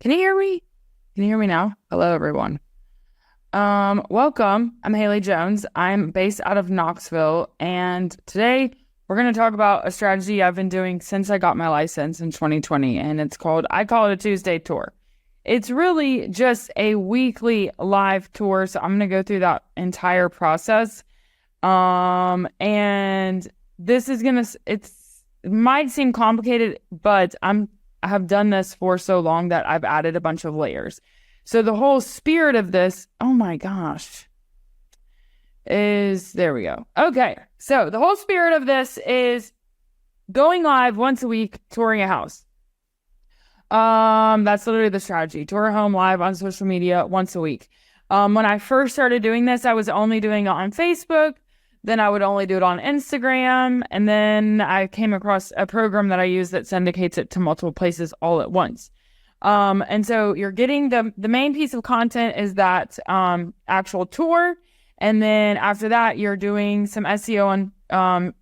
Can you hear me? Can you hear me now? Hello, everyone. Welcome. I'm Haley Jones. I'm based out of Knoxville, and today we're going to talk about a strategy I've been doing since I got my license in 2020, and I call it a Tuesday tour. It's really just a weekly live tour, so I'm going to go through that entire process. And this is it might seem complicated, but I have done this for so long that I've added a bunch of layers. So the whole spirit of this, oh my gosh, there we go. Okay. So the whole spirit of this is going live once a week, touring a house. That's literally the strategy. Tour a home live on social media once a week. When I first started doing this, I was only doing it on Facebook. Then I would only do it on Instagram. And then I came across a program that I use that syndicates it to multiple places all at once. And so you're getting the main piece of content is that actual tour. And then after that, you're doing some SEO on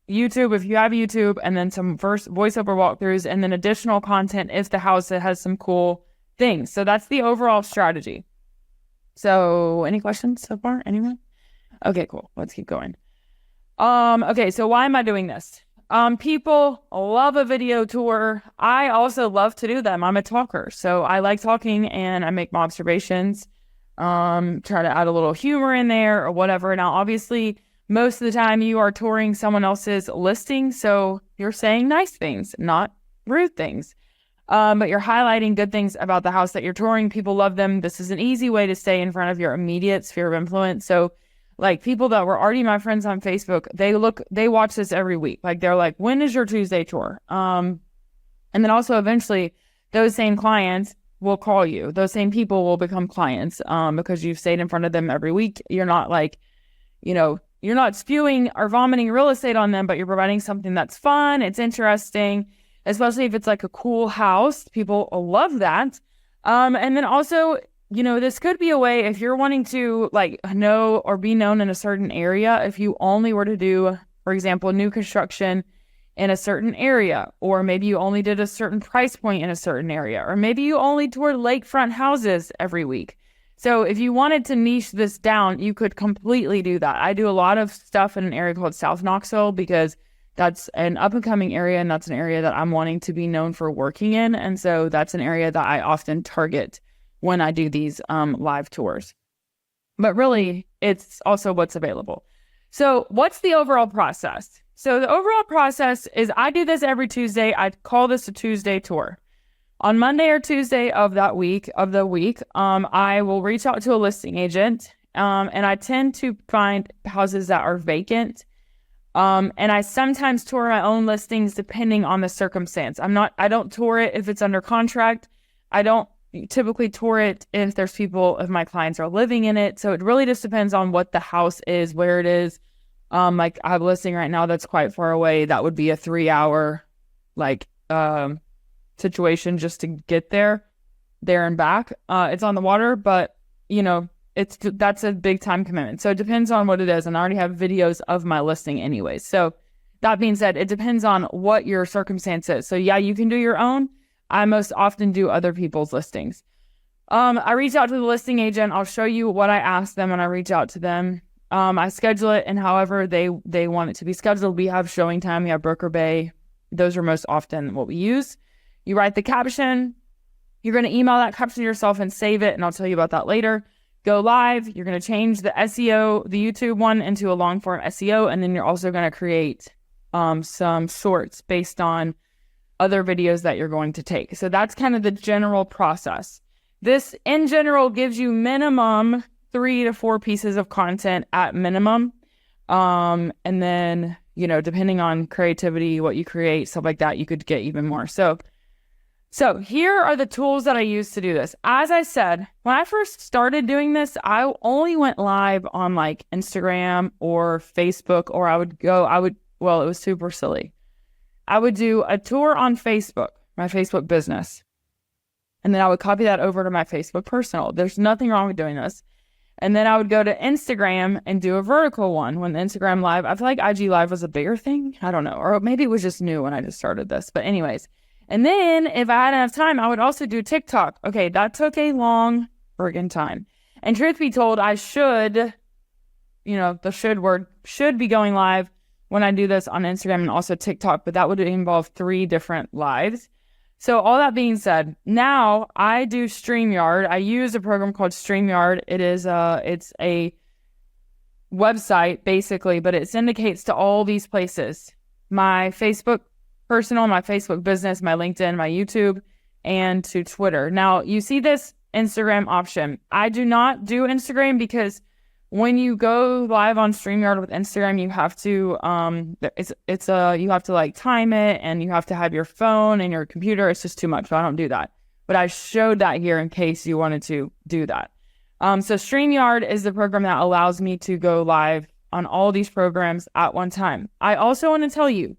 YouTube if you have YouTube, and then some first voiceover walkthroughs, and then additional content if the house has some cool things. So that's the overall strategy. So any questions so far? Anyone? Okay, cool. Let's keep going. Okay, so why am I doing this? People love a video tour. I also love to do them. I'm a talker, so I like talking and I make my observations. Try to add a little humor in there or whatever. Now, obviously, most of the time you are touring someone else's listing, so you're saying nice things, not rude things. But you're highlighting good things about the house that you're touring. People love them. This is an easy way to stay in front of your immediate sphere of influence. So like people that were already my friends on Facebook, they watch this every week. Like they're like, when is your Tuesday tour? And then also eventually those same clients will call you. Those same people will become clients because you've stayed in front of them every week. You're not like, you're not spewing or vomiting real estate on them, but you're providing something that's fun. It's interesting, especially if it's like a cool house. People love that. And then also, this could be a way if you're wanting to like know or be known in a certain area. If you only were to do, for example, new construction in a certain area, or maybe you only did a certain price point in a certain area, or maybe you only toured lakefront houses every week. So if you wanted to niche this down, you could completely do that. I do a lot of stuff in an area called South Knoxville because that's an up and coming area, and that's an area that I'm wanting to be known for working in. And so that's an area that I often target when I do these live tours. But really, it's also what's available. So what's the overall process? So the overall process is I do this every Tuesday. I call this a Tuesday tour. On Monday or Tuesday of the week, I will reach out to a listing agent, and I tend to find houses that are vacant. And I sometimes tour my own listings depending on the circumstance. I don't tour it if it's under contract. I don't typically tour it if my clients are living in it. So it really just depends on what the house is, where it is. Like I have a listing right now that's quite far away. That would be a 3-hour situation just to get there and back. It's on the water, but that's a big time commitment. So it depends on what it is. And I already have videos of my listing anyways. So that being said, it depends on what your circumstance is. So yeah, you can do your own. I most often do other people's listings. I reach out to the listing agent. I'll show you what I ask them when I reach out to them. I schedule it, and however they want it to be scheduled. We have showing time, we have broker bay. Those are most often what we use. You write the caption. You're going to email that caption to yourself and save it, and I'll tell you about that later. Go live. You're going to change the SEO, the YouTube one, into a long form SEO, and then you're also going to create some shorts based on other videos that you're going to take. So that's kind of the general process. This in general gives you minimum 3 to 4 pieces of content at minimum. And then, depending on creativity, what you create, stuff like that, you could get even more. So here are the tools that I use to do this. As I said, when I first started doing this, I only went live on like Instagram or Facebook, or it was super silly. I would do a tour on Facebook, my Facebook business, and then I would copy that over to my Facebook personal. There's nothing wrong with doing this. And then I would go to Instagram and do a vertical one when the Instagram Live, I feel like IG Live was a bigger thing. I don't know. Or maybe it was just new when I just started this. But anyways, And then if I had enough time, I would also do TikTok. Okay, that took a long friggin' time. And truth be told, I should, the should word should be going live when I do this on Instagram and also TikTok, but that would involve 3 different lives. So all that being said, now I do StreamYard. I use a program called StreamYard. It's a website basically, but it syndicates to all these places. My Facebook personal, my Facebook business, my LinkedIn, my YouTube, and to Twitter. Now you see this Instagram option. I do not do Instagram because when you go live on StreamYard with Instagram, you have to you have to like time it, and you have to have your phone and your computer. It's just too much. So I don't do that. But I showed that here in case you wanted to do that. So StreamYard is the program that allows me to go live on all these programs at one time. I also want to tell you,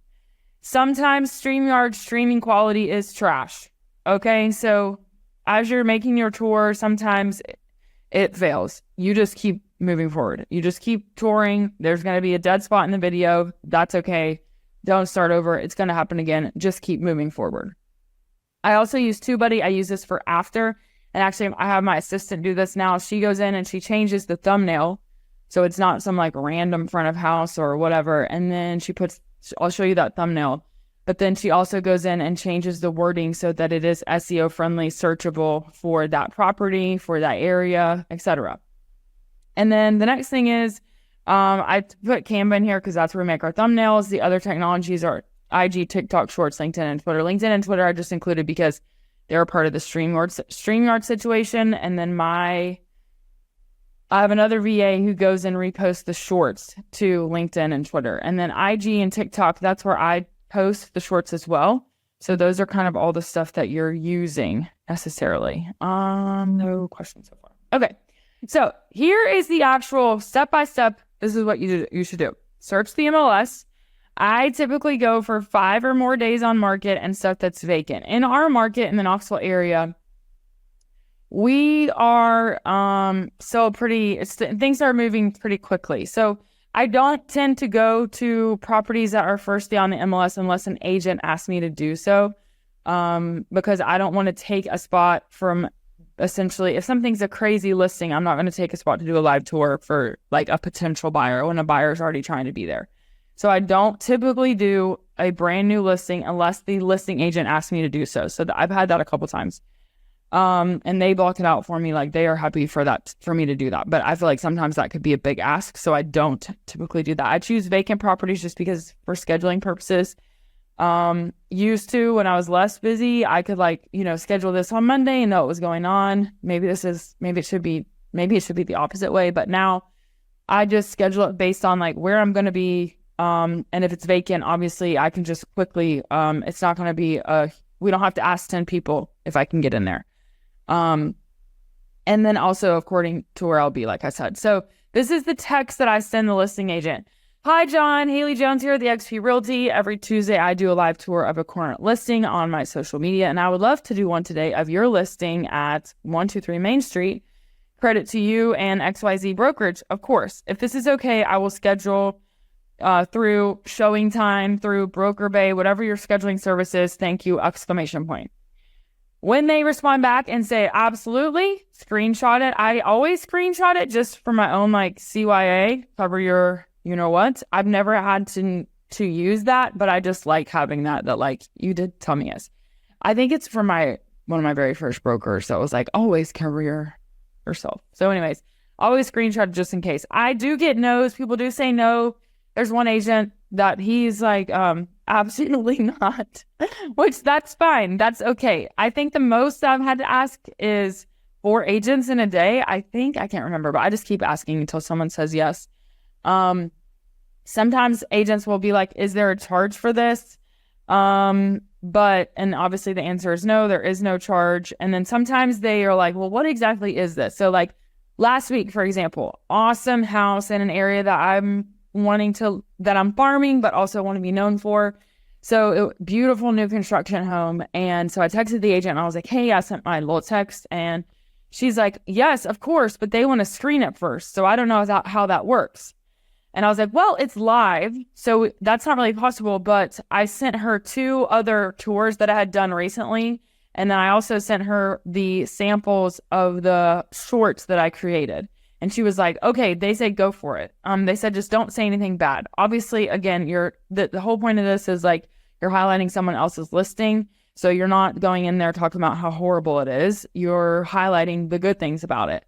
sometimes StreamYard streaming quality is trash. Okay, so as you're making your tour, sometimes it fails. You just keep moving forward. You just keep touring. There's going to be a dead spot in the video. That's okay. Don't start over. It's going to happen again. Just keep moving forward. I also use TubeBuddy. I use this for after. And actually, I have my assistant do this now. She goes in and she changes the thumbnail. So it's not some like random front of house or whatever. And then I'll show you that thumbnail. But then she also goes in and changes the wording so that it is SEO friendly, searchable for that property, for that area, etc. And then the next thing is I put Canva in here because that's where we make our thumbnails. The other technologies are IG, TikTok, Shorts, LinkedIn, and Twitter. LinkedIn and Twitter I just included because they're part of the StreamYard situation. And then I have another VA who goes and reposts the shorts to LinkedIn and Twitter. And then IG and TikTok, that's where I post the shorts as well. So those are kind of all the stuff that you're using necessarily. No questions so far. Okay. So here is the actual step-by-step. This is what you should do. Search the MLS. I typically go for 5 or more days on market and stuff that's vacant. In our market in the Knoxville area, we are things are moving pretty quickly. So I don't tend to go to properties that are first day on the MLS unless an agent asks me to do so, because I don't want to take a spot from essentially, if something's a crazy listing, I'm not going to take a spot to do a live tour for like a potential buyer when a buyer's already trying to be there. So I don't typically do a brand new listing unless the listing agent asks me to do so. So I've had that a couple times. And they block it out for me. Like they are happy for me to do that. But I feel like sometimes that could be a big ask. So I don't typically do that. I choose vacant properties just because for scheduling purposes. Used to, when I was less busy, I could schedule this on Monday and know what was going on. Maybe it should be the opposite way. But now I just schedule it based on like where I'm going to be. And if it's vacant, obviously I can just quickly, it's not going to be we don't have to ask 10 people if I can get in there. And then also according to where I'll be, like I said. So this is the text that I send the listing agent. Hi, John. Haley Jones here at the XP Realty. Every Tuesday, I do a live tour of a current listing on my social media, and I would love to do one today of your listing at 123 Main Street. Credit to you and XYZ Brokerage, of course. If this is okay, I will schedule through Showing Time, through Broker Bay, whatever your scheduling service is. Thank you! ! When they respond back and say, absolutely, screenshot it. I always screenshot it just for my own CYA, cover your, what. I've never had to use that, but I just like having that you did tell me yes. I think it's from one of my very first brokers. So it was always cover yourself. So anyways, always screenshot it just in case. I do get no's. People do say no. There's one agent that he's absolutely not, which that's fine. That's okay. I think the most I've had to ask is 4 agents in a day. I can't remember, but I just keep asking until someone says yes. Sometimes agents will be like, is there a charge for this? And obviously the answer is no, there is no charge. And then sometimes they are like, well, what exactly is this? So last week, for example, awesome house in an area that I'm farming, but also want to be known for. So beautiful new construction home. And so I texted the agent and I was like, hey, I sent my little text, and she's like, yes, of course, but they want to screen it first. So I don't know how that works. And I was like, well, it's live, so that's not really possible. But I sent her 2 other tours that I had done recently. And then I also sent her the samples of the shorts that I created. And she was like, okay, they said go for it. They said just don't say anything bad. Obviously, again, the whole point of this is like you're highlighting someone else's listing. So you're not going in there talking about how horrible it is. You're highlighting the good things about it.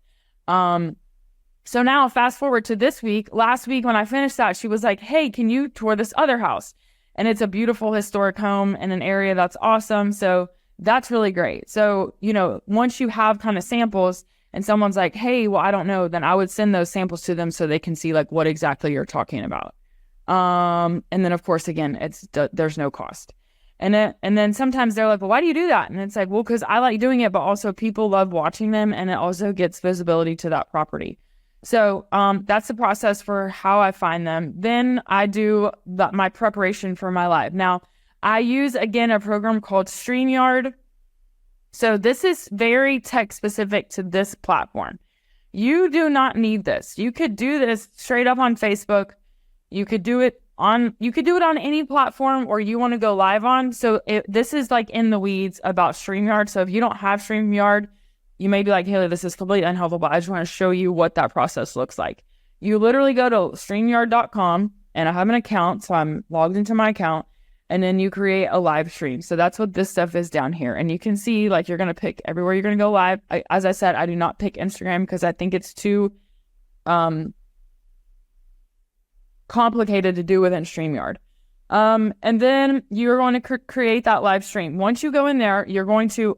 So now fast forward to this week. Last week when I finished that, she was like, hey, can you tour this other house? And it's a beautiful historic home in an area that's awesome. So that's really great. So, once you have kind of samples and someone's like, hey, well, I don't know, then I would send those samples to them so they can see like what exactly you're talking about. And then of course, again, there's no cost. And then sometimes they're like, well, why do you do that? And it's like, well, because I like doing it, but also people love watching them and it also gets visibility to that property. So that's the process for how I find them. Then I do my preparation for my live. Now, I use, again, a program called StreamYard. So this is very tech specific to this platform. You do not need this. You could do this straight up on Facebook. You could do it on any platform or you want to go live on. So this is like in the weeds about StreamYard. So if you don't have StreamYard, you may be like, Haley, this is completely unhelpful, but I just want to show you what that process looks like. You literally go to StreamYard.com, and I have an account, so I'm logged into my account, and then you create a live stream. So that's what this stuff is down here. And you can see, like, you're going to pick everywhere you're going to go live. As I said, I do not pick Instagram because I think it's too complicated to do within StreamYard. And then you're going to create that live stream. Once you go in there, you're going to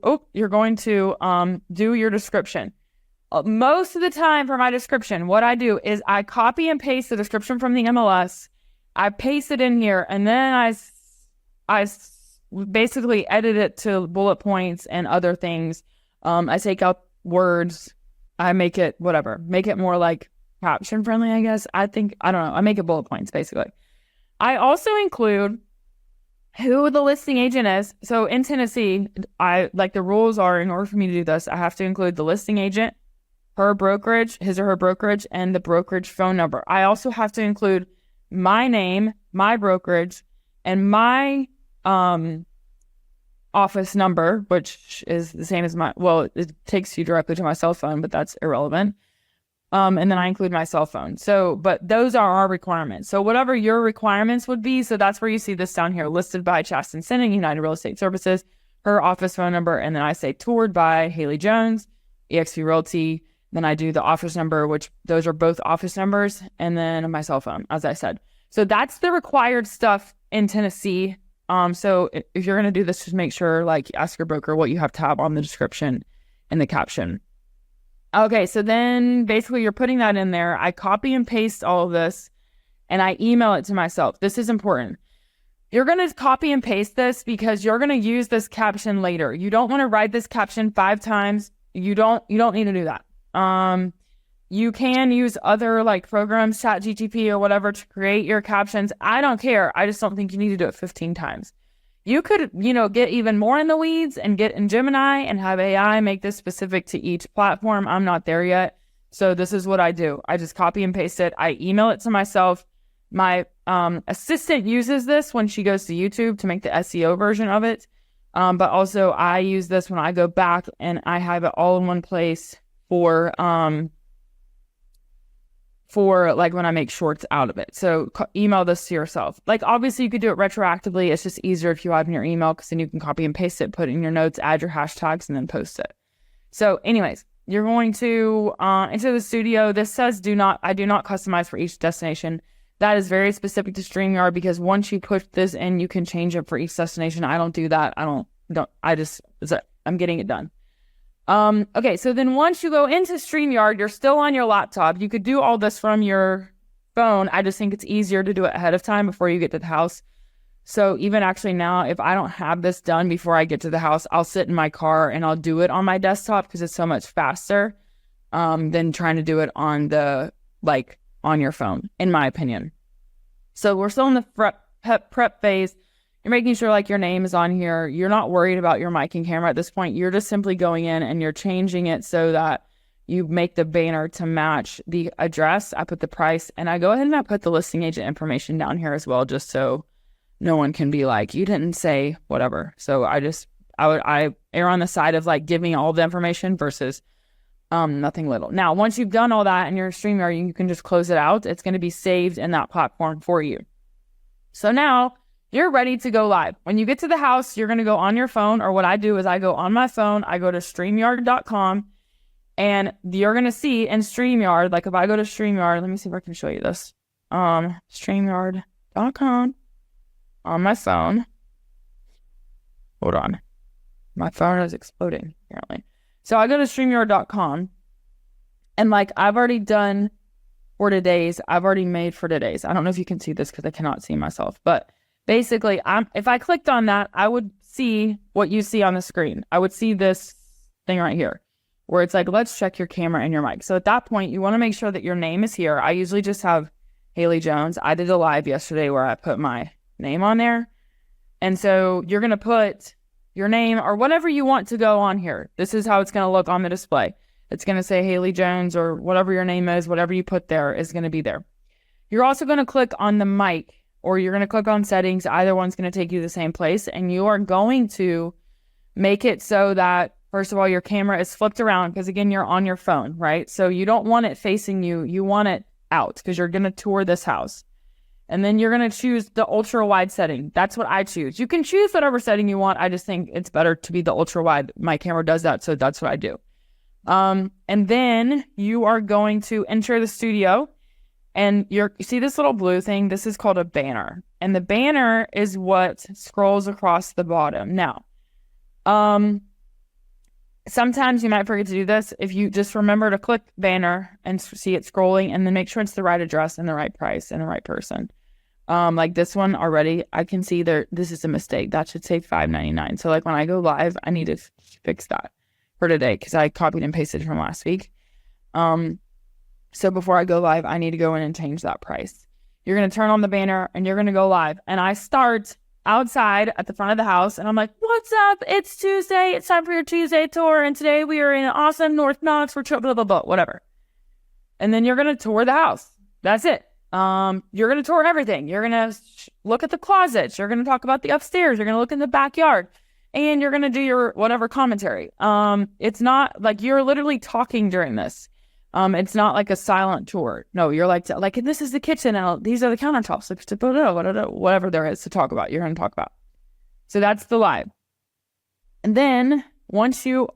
do your description. Most of the time for my description, what I do is I copy and paste the description from the MLS. I paste it in here, and then I basically edit it to bullet points and other things. I take out words. I make it more like caption friendly, I guess. I don't know. I make it bullet points basically. I also include who the listing agent is. So in Tennessee, the rules are, in order for me to do this, I have to include the listing agent, her brokerage, his or her brokerage, and the brokerage phone number. I also have to include my name, my brokerage, and my office number, which is the same as it takes you directly to my cell phone, but that's irrelevant. And then I include my cell phone. So, but those are our requirements. So whatever your requirements would be, so that's where you see this down here, listed by Chasten Sinning, United Real Estate Services, her office phone number, and then I say toured by Haley Jones, eXp Realty. Then I do the office number, which those are both office numbers, and then my cell phone, as I said. So that's the required stuff in Tennessee. So if you're going to do this, just make sure, ask your broker what you have to have on the description and the caption. Okay, so then basically you're putting that in there. I copy and paste all of this and I email it to myself. This is important. You're going to copy and paste this because you're going to use this caption later. You don't want to write this caption 5 times. You don't need to do that. You can use other programs, ChatGPT or whatever, to create your captions. I don't care. I just don't think you need to do it 15 times. You could, get even more in the weeds and get in Gemini and have AI make this specific to each platform. I'm not there yet. So this is what I do. I just copy and paste it. I email it to myself. My assistant uses this when she goes to YouTube to make the SEO version of it. But also I use this when I go back and I have it all in one place for when I make shorts out of it. So email this to yourself. Obviously you could do it retroactively. It's just easier if you have in your email because then you can copy and paste it, put it in your notes, add your hashtags, and then post it. So anyways, you're going to enter the studio. This says I do not customize for each destination. That is very specific to StreamYard because once you put this in, you can change it for each destination. I don't do that. I'm getting it done. Okay, so then once you go into StreamYard, you're still on your laptop. You could do all this from your phone. I just think it's easier to do it ahead of time before you get to the house. So even actually now, if I don't have this done before I get to the house, I'll sit in my car and I'll do it on my desktop because it's so much faster than trying to do it on on your phone, in my opinion. So we're still in the prep phase. You're making sure your name is on here. You're not worried about your mic and camera at this point. You're just simply going in and you're changing it so that you make the banner to match the address. I put the price, and I go ahead and I put the listing agent information down here as well, just so no one can be like, you didn't say whatever. So I err on the side of like giving all the information versus nothing little. Now, once you've done all that in your StreamYard, you can just close it out. It's going to be saved in that platform for you. So now you're ready to go live. When you get to the house, you're going to go on your phone, or what I do is I go on my phone, I go to StreamYard.com, and you're going to see in StreamYard, like if I go to StreamYard, let me see if I can show you this. StreamYard.com on my phone. Hold on. My phone is exploding, apparently. So I go to StreamYard.com, and like I've already done for today's, I've already made for today's. I don't know if you can see this because I cannot see myself, but basically, if I clicked on that, I would see what you see on the screen. I would see this thing right here where it's like, let's check your camera and your mic. So at that point, you want to make sure that your name is here. I usually just have Haley Jones. I did a live yesterday where I put my name on there. And so you're going to put your name or whatever you want to go on here. This is how it's going to look on the display. It's going to say Haley Jones, or whatever your name is, whatever you put there is going to be there. You're also going to click on the mic, or you're going to click on settings. Either one's going to take you to the same place, and you are going to make it so that, first of all, your camera is flipped around, because again, you're on your phone, right? So you don't want it facing you. You want it out because you're going to tour this house. And then you're going to choose the ultra wide setting. That's what I choose. You can choose whatever setting you want. I just think it's better to be the ultra wide. My camera does that, so that's what I do. And then you are going to enter the studio, and you see this little blue thing. This is called a banner, and the banner is what scrolls across the bottom. Now, sometimes you might forget to do this. If you just remember to click banner and see it scrolling, and then make sure it's the right address and the right price and the right person. Like this one already, I can see there, this is a mistake. That should say $5.99. So like when I go live, I need to fix that for today, because I copied and pasted from last week. So before I go live, I need to go in and change that price. You're going to turn on the banner and you're going to go live. And I start outside at the front of the house, and I'm like, what's up? It's Tuesday. It's time for your Tuesday tour. And today we are in awesome North Knox for blah, blah, blah, whatever. And then you're going to tour the house. That's it. You're going to tour everything. You're going to look at the closets. You're going to talk about the upstairs. You're going to look in the backyard, and you're going to do your whatever commentary. It's not like you're literally talking during this. It's not like a silent tour. No, you're like this is the kitchen, and these are the countertops. Whatever there is to talk about, you're going to talk about. So that's the live. And then once you're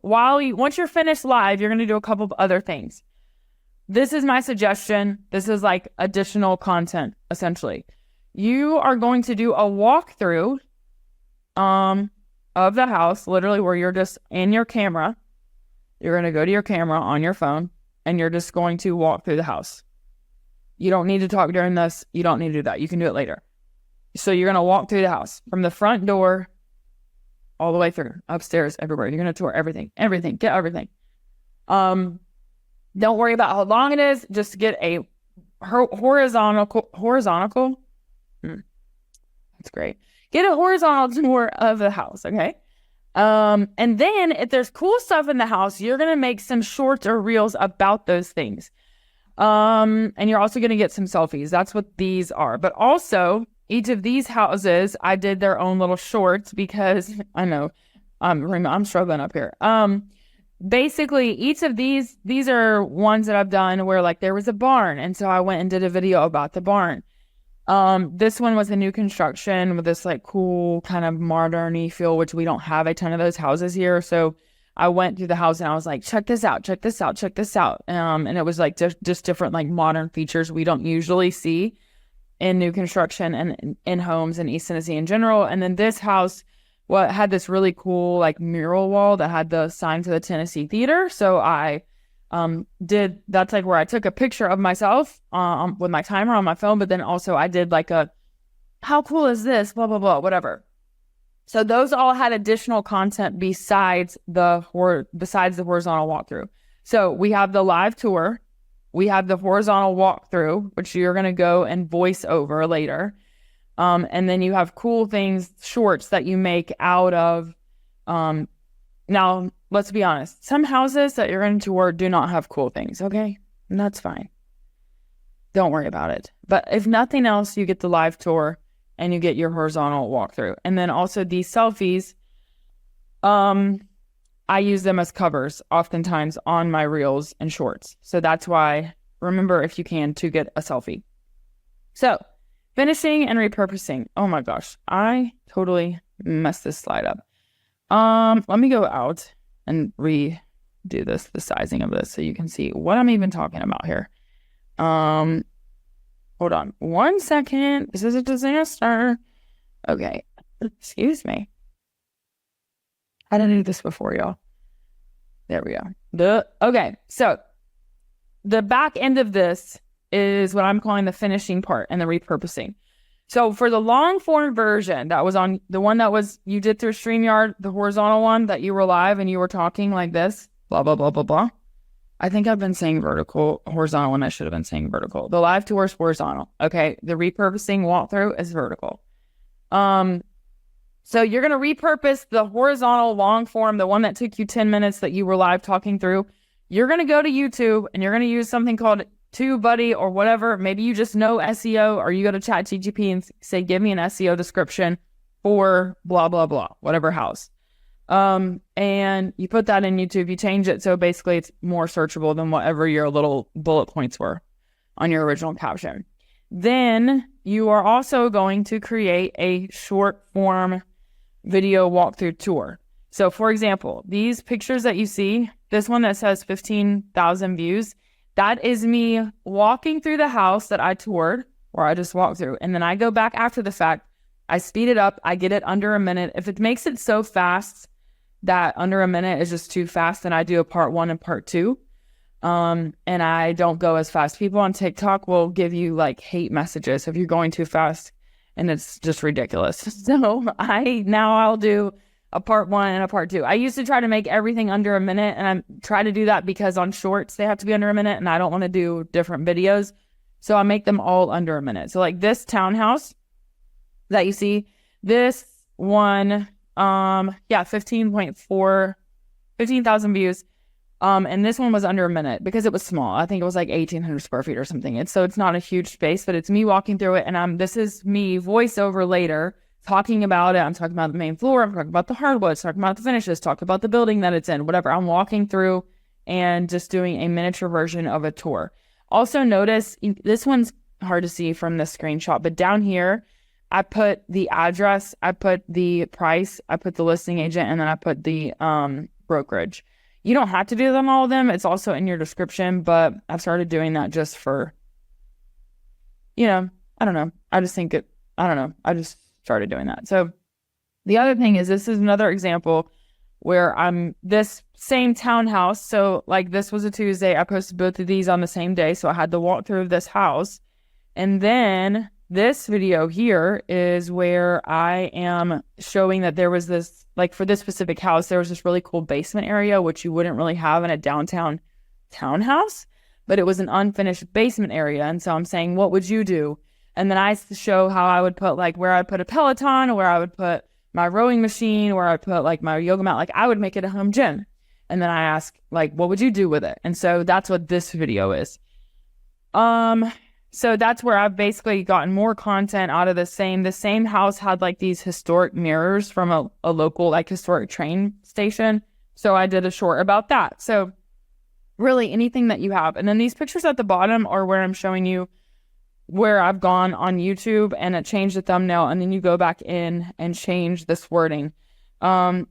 finished live, you're going to do a couple of other things. This is my suggestion. This is like additional content, essentially. You are going to do a walkthrough of the house, literally where you're just in your camera. You're going to go to your camera on your phone, and you're just going to walk through the house. You don't need to talk during this. You don't need to do that. You can do it later. So you're going to walk through the house from the front door all the way through, upstairs, everywhere. You're going to tour everything, get everything. Don't worry about how long it is. Just get a horizontal. That's great. Get a horizontal tour of the house, okay? And then if there's cool stuff in the house, you're going to make some shorts or reels about those things. And you're also going to get some selfies. That's what these are. But also, each of these houses, I did their own little shorts, because I know I'm struggling up here. Basically, each of these are ones that I've done where like there was a barn. And so I went and did a video about the barn. This one was a new construction with this like cool kind of modern-y feel, which we don't have a ton of those houses here. So I went through the house and I was like, check this out. And it was like just different like modern features we don't usually see in new construction and in homes in East Tennessee in general. And then this house had this really cool like mural wall that had the sign for the Tennessee Theater. So I that's like where I took a picture of myself with my timer on my phone, but then also I did like how cool is this, blah blah blah, whatever. So those all had additional content besides the horizontal walkthrough. So we have the live tour, we have the horizontal walkthrough, which you're going to go and voice over later, and then you have cool things, shorts that you make out of now let's be honest. Some houses that you're going to tour do not have cool things, okay? And that's fine. Don't worry about it. But if nothing else, you get the live tour and you get your horizontal walkthrough. And then also these selfies, I use them as covers oftentimes on my reels and shorts. So that's why, remember, if you can, to get a selfie. So finishing and repurposing. Oh my gosh, I totally messed this slide up. Let me go out and redo this, the sizing of this, so you can see what I'm even talking about here. Hold on 1 second. This is a disaster. Okay. Excuse me. I didn't do this before, y'all. There we go. Okay. So the back end of this is what I'm calling the finishing part and the repurposing. So for the long form version, that was on the one that was, you did through StreamYard, the horizontal one that you were live and you were talking like this, blah, blah, blah, blah, blah. I think I've been saying horizontal when I should have been saying vertical. The live tour is horizontal. Okay. The repurposing walkthrough is vertical. So you're going to repurpose the horizontal long form, the one that took you 10 minutes that you were live talking through. You're going to go to YouTube and you're going to use something called TubeBuddy or whatever. Maybe you just know SEO, or you go to ChatGPT and say, give me an SEO description for blah, blah, blah, whatever house. And you put that in YouTube, you change it. So basically it's more searchable than whatever your little bullet points were on your original caption. Then you are also going to create a short form video walkthrough tour. So for example, these pictures that you see, this one that says 15,000 views, that is me walking through the house that I toured, or I just walked through. And then I go back after the fact, I speed it up, I get it under a minute. If it makes it so fast that under a minute is just too fast, then I do a part 1 and part 2. And I don't go as fast. People on TikTok will give you like hate messages if you're going too fast, and it's just ridiculous. So I'll do a part 1 and a part 2. I used to try to make everything under a minute, and I try to do that because on shorts, they have to be under a minute, and I don't want to do different videos. So I make them all under a minute. So like this townhouse that you see, this one, 15,000 views. And this one was under a minute because it was small. I think it was like 1,800 square feet or something. So it's not a huge space, but it's me walking through it. And this is me voiceover later talking about it. I'm talking about the main floor. I'm talking about the hardwoods, talking about the finishes, talking about the building that it's in, whatever. I'm walking through and just doing a miniature version of a tour. Also notice, this one's hard to see from the screenshot, but down here, I put the address, I put the price, I put the listing agent, and then I put the brokerage. You don't have to do them, all of them. It's also in your description, but I've started doing that just for, I don't know. I just started doing that. So the other thing is, this is another example where I'm this same townhouse. So like this was a Tuesday. I posted both of these on the same day. So I had the walkthrough of this house. And then this video here is where I am showing that there was this, like for this specific house, there was this really cool basement area, which you wouldn't really have in a downtown townhouse, but it was an unfinished basement area. And so I'm saying, what would you do? And then I show how I would put like where I'd put a Peloton, where I would put my rowing machine, where I'd put like my yoga mat, like I would make it a home gym. And then I ask like, what would you do with it? And so that's what this video is. So that's where I've basically gotten more content out of the same house had like these historic mirrors from a local like historic train station. So I did a short about that. So really anything that you have. And then these pictures at the bottom are where I'm showing you where I've gone on YouTube and it changed the thumbnail. And then you go back in and change this wording.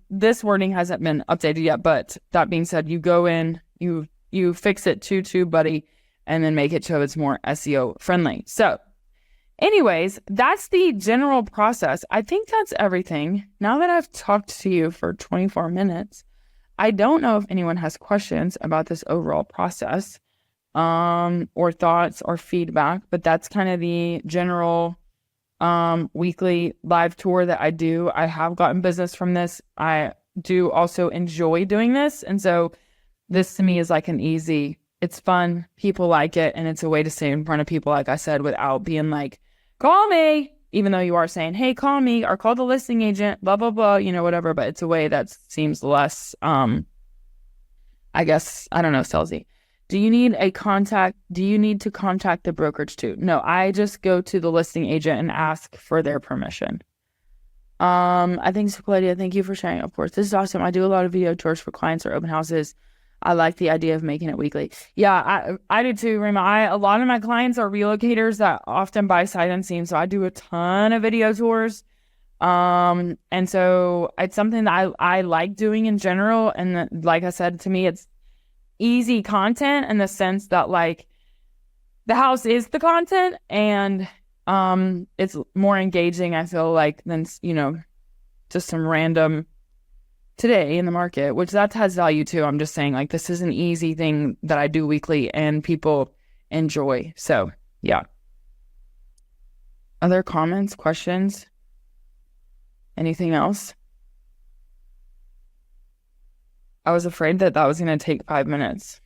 This wording hasn't been updated yet, but that being said, you go in, you fix it to TubeBuddy, and then make it so it's more SEO friendly. So anyways, that's the general process. I think that's everything. Now that I've talked to you for 24 minutes, I don't know if anyone has questions about this overall process, or thoughts or feedback, but that's kind of the general weekly live tour that I do. I have gotten business from this. I do also enjoy doing this. And so this to me is like it's fun, people like it, and it's a way to stay in front of people, like I said, without being like, call me, even though you are saying, hey, call me, or call the listing agent, blah, blah, blah, whatever, but it's a way that seems less I guess, I don't know, salesy. Do you need to contact the brokerage too? No, I just go to the listing agent and ask for their permission. I think so, Claudia. Thank you for sharing. Of course, this is awesome. I do a lot of video tours for clients or open houses. I like the idea of making it weekly. Yeah, I do too, Rima. A lot of my clients are relocators that often buy sight unseen, so I do a ton of video tours. And so it's something that I like doing in general. And like I said, to me, it's easy content in the sense that like the house is the content, and it's more engaging, I feel like, than, just some random today in the market, which that has value too. I'm just saying, like, this is an easy thing that I do weekly and people enjoy. So yeah. Other comments, questions? Anything else? I was afraid that was going to take 5 minutes.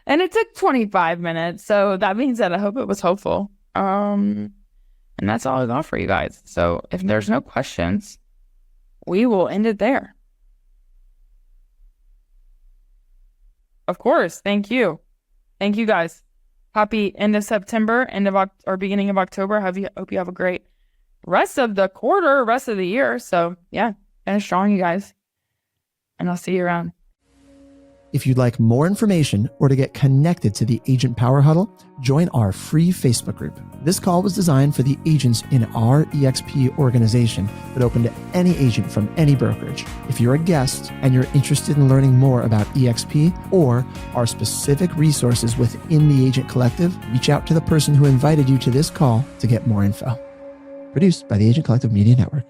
And it took 25 minutes. So that means that I hope it was helpful. And that's all I got for you guys. So if there's no questions, we will end it there. Of course. Thank you. Thank you guys. Happy end of September, or beginning of October. Hope you have a great rest of the quarter, rest of the year. So yeah, finish strong, you guys. And I'll see you around. If you'd like more information or to get connected to the Agent Power Huddle, join our free Facebook group. This call was designed for the agents in our EXP organization, but open to any agent from any brokerage. If you're a guest and you're interested in learning more about EXP or our specific resources within the Agent Collective, reach out to the person who invited you to this call to get more info. Produced by the Agent Collective Media Network.